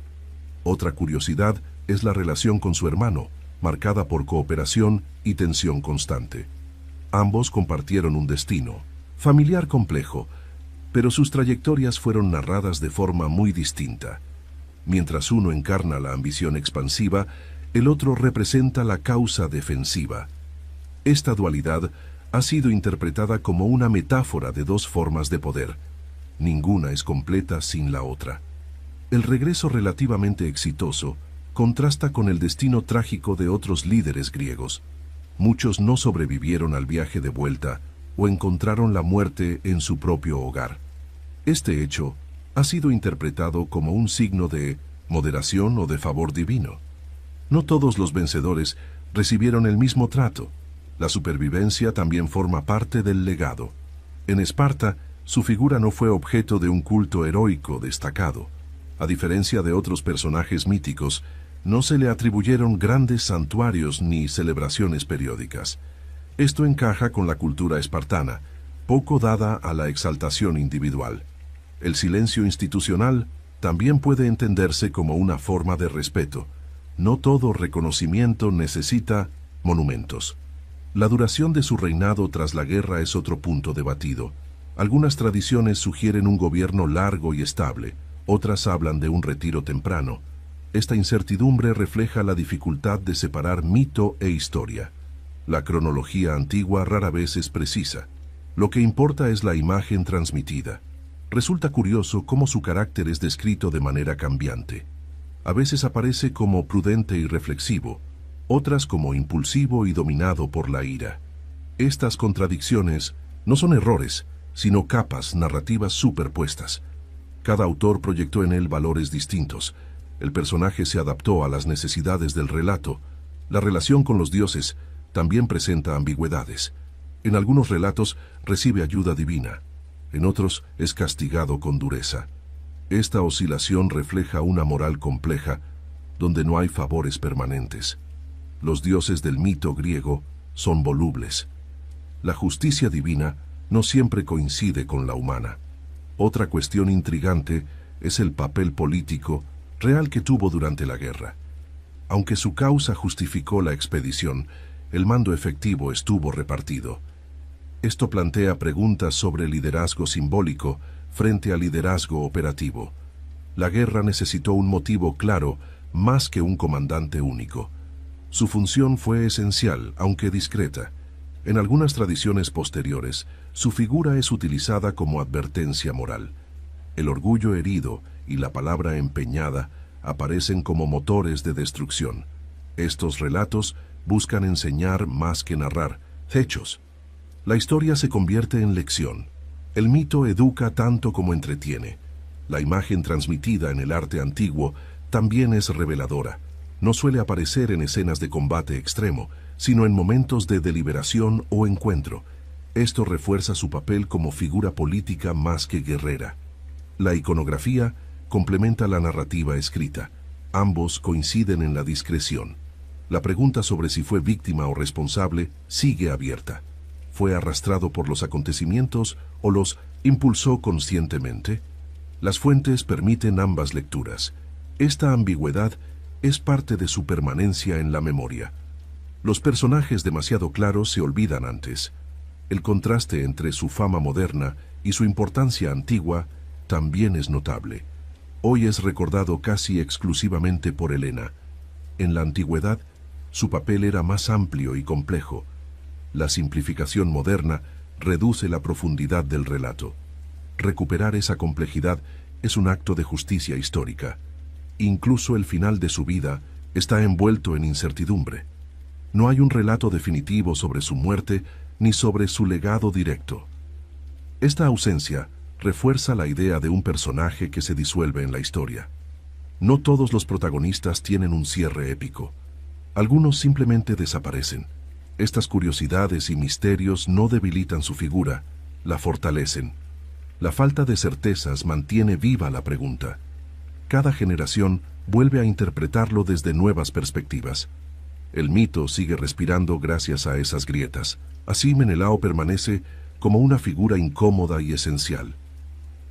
Otra curiosidad es la relación con su hermano, marcada por cooperación y tensión constante. Ambos compartieron un destino familiar complejo, pero sus trayectorias fueron narradas de forma muy distinta. Mientras uno encarna la ambición expansiva, el otro representa la causa defensiva. Esta dualidad ha sido interpretada como una metáfora de dos formas de poder. Ninguna es completa sin la otra. El regreso relativamente exitoso contrasta con el destino trágico de otros líderes griegos. Muchos no sobrevivieron al viaje de vuelta o encontraron la muerte en su propio hogar. Este hecho ha sido interpretado como un signo de moderación o de favor divino. No todos los vencedores recibieron el mismo trato. La supervivencia también forma parte del legado. En Esparta, su figura no fue objeto de un culto heroico destacado. A diferencia de otros personajes míticos, no se le atribuyeron grandes santuarios ni celebraciones periódicas. Esto encaja con la cultura espartana, poco dada a la exaltación individual. El silencio institucional también puede entenderse como una forma de respeto. No todo reconocimiento necesita monumentos. La duración de su reinado tras la guerra es otro punto debatido. Algunas tradiciones sugieren un gobierno largo y estable, otras hablan de un retiro temprano. Esta incertidumbre refleja la dificultad de separar mito e historia. La cronología antigua rara vez es precisa. Lo que importa es la imagen transmitida. Resulta curioso cómo su carácter es descrito de manera cambiante. A veces aparece como prudente y reflexivo, otras como impulsivo y dominado por la ira. Estas contradicciones no son errores, sino capas narrativas superpuestas. Cada autor proyectó en él valores distintos. El personaje se adaptó a las necesidades del relato. La relación con los dioses también presenta ambigüedades. En algunos relatos recibe ayuda divina, en otros es castigado con dureza. Esta oscilación refleja una moral compleja, donde no hay favores permanentes. Los dioses del mito griego son volubles. La justicia divina no siempre coincide con la humana. Otra cuestión intrigante es el papel político real que tuvo durante la guerra. Aunque su causa justificó la expedición, el mando efectivo estuvo repartido. Esto plantea preguntas sobre liderazgo simbólico frente al liderazgo operativo. La guerra necesitó un motivo claro más que un comandante único. Su función fue esencial, aunque discreta. En algunas tradiciones posteriores, su figura es utilizada como advertencia moral. El orgullo herido y la palabra empeñada aparecen como motores de destrucción. Estos relatos buscan enseñar más que narrar hechos. La historia se convierte en lección. El mito educa tanto como entretiene. La imagen transmitida en el arte antiguo también es reveladora. No suele aparecer en escenas de combate extremo, sino en momentos de deliberación o encuentro. Esto refuerza su papel como figura política más que guerrera. La iconografía complementa la narrativa escrita. Ambos coinciden en la discreción. La pregunta sobre si fue víctima o responsable sigue abierta. ¿Fue arrastrado por los acontecimientos o los impulsó conscientemente? Las fuentes permiten ambas lecturas. Esta ambigüedad es parte de su permanencia en la memoria. Los personajes demasiado claros se olvidan antes. El contraste entre su fama moderna y su importancia antigua también es notable. Hoy es recordado casi exclusivamente por Helena. En la antigüedad, su papel era más amplio y complejo. La simplificación moderna reduce la profundidad del relato. Recuperar esa complejidad es un acto de justicia histórica. Incluso el final de su vida está envuelto en incertidumbre. No hay un relato definitivo sobre su muerte ni sobre su legado directo. Esta ausencia refuerza la idea de un personaje que se disuelve en la historia. No todos los protagonistas tienen un cierre épico. Algunos simplemente desaparecen. Estas curiosidades y misterios no debilitan su figura, la fortalecen. La falta de certezas mantiene viva la pregunta. Cada generación vuelve a interpretarlo desde nuevas perspectivas. El mito sigue respirando gracias a esas grietas. Así Menelao permanece como una figura incómoda y esencial.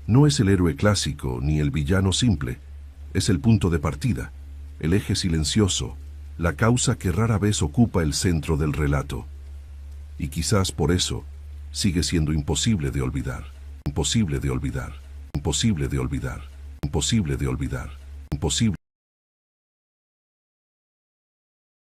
No es el héroe clásico ni el villano simple, es el punto de partida, el eje silencioso, la causa que rara vez ocupa el centro del relato. Y quizás por eso sigue siendo imposible de olvidar, imposible de olvidar, imposible de olvidar, imposible de olvidar, imposible.